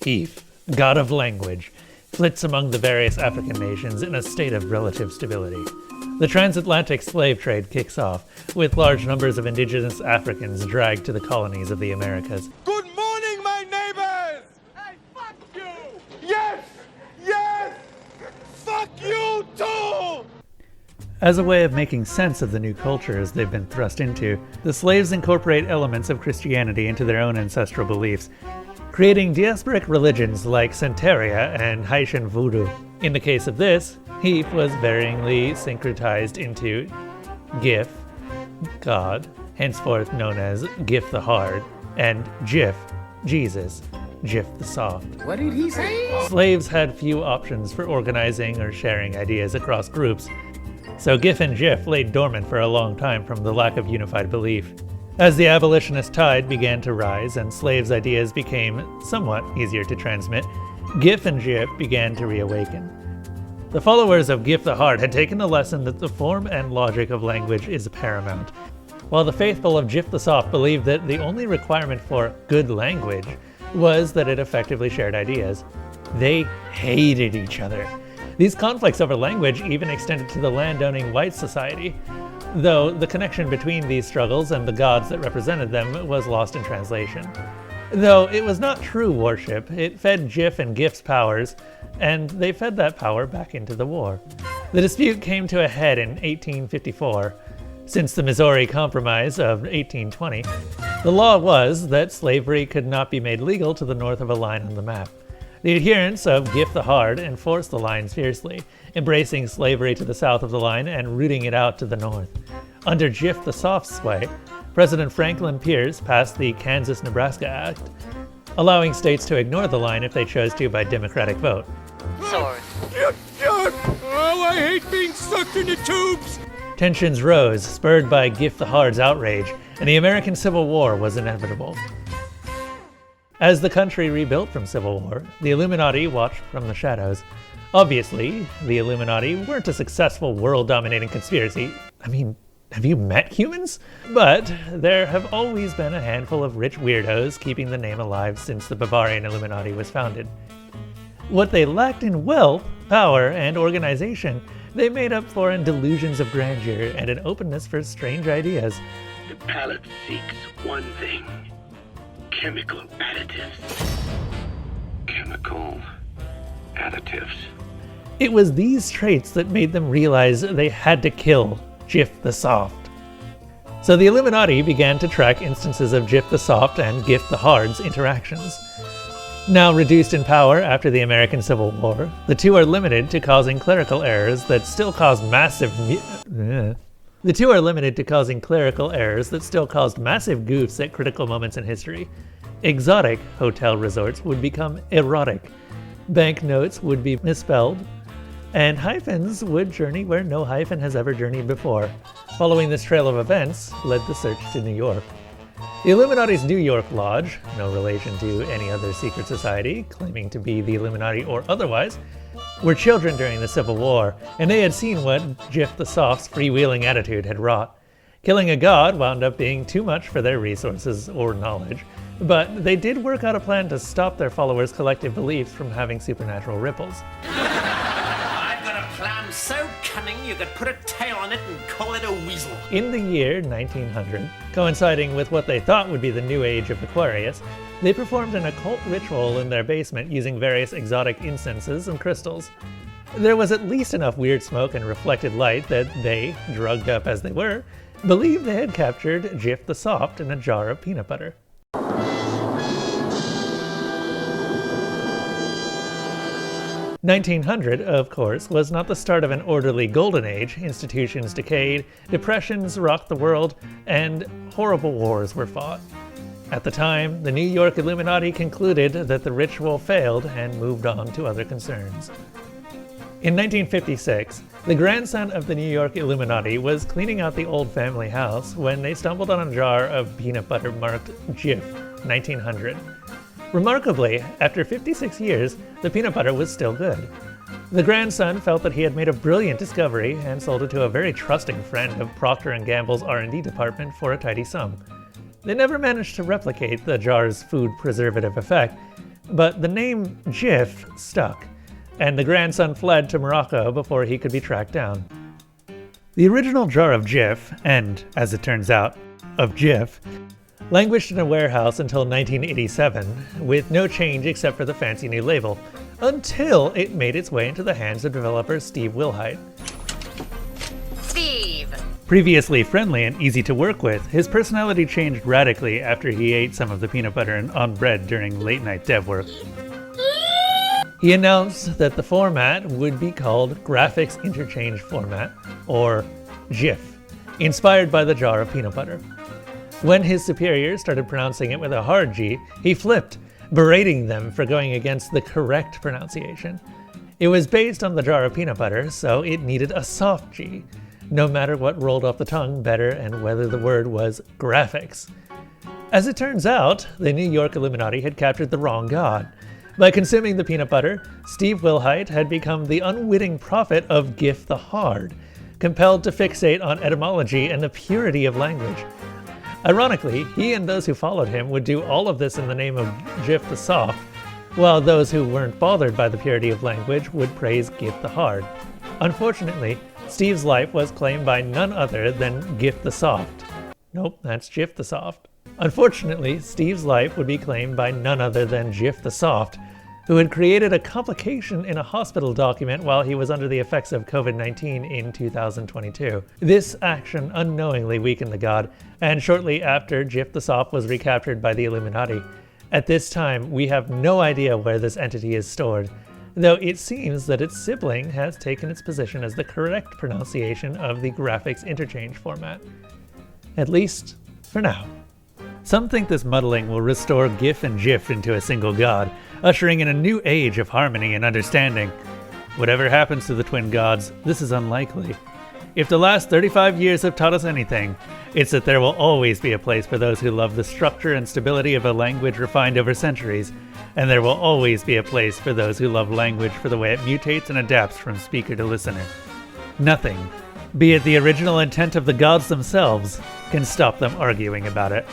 Eve, god of language, flits among the various African nations in a state of relative stability. The transatlantic slave trade kicks off, with large numbers of indigenous Africans dragged to the colonies of the Americas. Good morning, my neighbors! Hey, fuck you! Yes! Yes! Fuck you too! As a way of making sense of the new cultures they've been thrust into, the slaves incorporate elements of Christianity into their own ancestral beliefs, creating diasporic religions like Santeria and Haitian Voodoo. In the case of this, Eve was varyingly syncretized into GIF, God, henceforth known as GIF the Hard, and GIF, Jesus, GIF the Soft. What did he say? Slaves had few options for organizing or sharing ideas across groups, so GIF and GIF lay dormant for a long time from the lack of unified belief. As the abolitionist tide began to rise and slaves' ideas became somewhat easier to transmit, GIF and GIF began to reawaken. The followers of GIF the Hard had taken the lesson that the form and logic of language is paramount, while the faithful of GIF the Soft believed that the only requirement for good language was that it effectively shared ideas. They hated each other. These conflicts over language even extended to the landowning white society, though the connection between these struggles and the gods that represented them was lost in translation. Though it was not true worship, it fed GIF and GIF's powers, and they fed that power back into the war. The dispute came to a head in 1854. Since the Missouri Compromise of 1820, the law was that slavery could not be made legal to the north of a line on the map. The adherents of GIF the Hard enforced the lines fiercely, embracing slavery to the south of the line and rooting it out to the north. Under GIF the Soft's sway, President Franklin Pierce passed the Kansas-Nebraska Act, allowing states to ignore the line if they chose to by democratic vote. Sword. Oh, I hate being sucked into tubes! Tensions rose, spurred by GIF the Hard's outrage, and the American Civil War was inevitable. As the country rebuilt from civil war, the Illuminati watched from the shadows. Obviously, the Illuminati weren't a successful world-dominating conspiracy. I mean, have you met humans? But there have always been a handful of rich weirdos keeping the name alive since the Bavarian Illuminati was founded. What they lacked in wealth, power, and organization, they made up for in delusions of grandeur and an openness for strange ideas. The palate seeks one thing. Chemical additives. Chemical additives. It was these traits that made them realize they had to kill GIF the Soft. So the Illuminati began to track instances of GIF the Soft and GIF the Hard's interactions. Now reduced in power after the American Civil War, the two are limited to causing clerical errors that still caused massive goofs at critical moments in history. Exotic hotel resorts would become erotic, banknotes would be misspelled, and hyphens would journey where no hyphen has ever journeyed before. Following this trail of events led the search to New York. The Illuminati's New York Lodge, no relation to any other secret society claiming to be the Illuminati or otherwise, were children during the Civil War, and they had seen what GIF the Soft's freewheeling attitude had wrought. Killing a god wound up being too much for their resources or knowledge, but they did work out a plan to stop their followers' collective beliefs from having supernatural ripples. I've got a plan so cunning you could put a tail on it and call it a weasel. In the year 1900, coinciding with what they thought would be the new age of Aquarius, they performed an occult ritual in their basement using various exotic incenses and crystals. There was at least enough weird smoke and reflected light that they, drugged up as they were, believed they had captured GIF the Soft in a jar of peanut butter. 1900, of course, was not the start of an orderly golden age. Institutions decayed, depressions rocked the world, and horrible wars were fought. At the time, the New York Illuminati concluded that the ritual failed and moved on to other concerns. In 1956, the grandson of the New York Illuminati was cleaning out the old family house when they stumbled on a jar of peanut butter marked GIF 1900. Remarkably, after 56 years, the peanut butter was still good. The grandson felt that he had made a brilliant discovery and sold it to a very trusting friend of Procter & Gamble's R&D department for a tidy sum. They never managed to replicate the jar's food preservative effect, but the name GIF stuck, and the grandson fled to Morocco before he could be tracked down. The original jar of GIF, and, as it turns out, of GIF, languished in a warehouse until 1987, with no change except for the fancy new label, until it made its way into the hands of developer Steve Wilheit. Steve! Previously friendly and easy to work with, his personality changed radically after he ate some of the peanut butter on bread during late-night dev work. He announced that the format would be called Graphics Interchange Format, or GIF, inspired by the jar of peanut butter. When his superiors started pronouncing it with a hard G, he flipped, berating them for going against the correct pronunciation. It was based on the jar of peanut butter, so it needed a soft G, no matter what rolled off the tongue better and whether the word was graphics. As it turns out, the New York Illuminati had captured the wrong god. By consuming the peanut butter, Steve Wilheit had become the unwitting prophet of GIF the Hard, compelled to fixate on etymology and the purity of language. Ironically, he and those who followed him would do all of this in the name of GIF the Soft, while those who weren't bothered by the purity of language would praise GIF the Hard. Unfortunately, Steve's life was claimed by none other than GIF the Soft. Nope, that's GIF the Soft. Unfortunately, Steve's life would be claimed by none other than GIF the Soft, who had created a complication in a hospital document while he was under the effects of COVID-19 in 2022. This action unknowingly weakened the god, and shortly after, GIF the Soft was recaptured by the Illuminati. At this time, we have no idea where this entity is stored, though it seems that its sibling has taken its position as the correct pronunciation of the graphics interchange format. At least, for now. Some think this muddling will restore GIF and GIF into a single god, ushering in a new age of harmony and understanding. Whatever happens to the twin gods, this is unlikely. If the last 35 years have taught us anything, it's that there will always be a place for those who love the structure and stability of a language refined over centuries, and there will always be a place for those who love language for the way it mutates and adapts from speaker to listener. Nothing, be it the original intent of the gods themselves, can stop them arguing about it.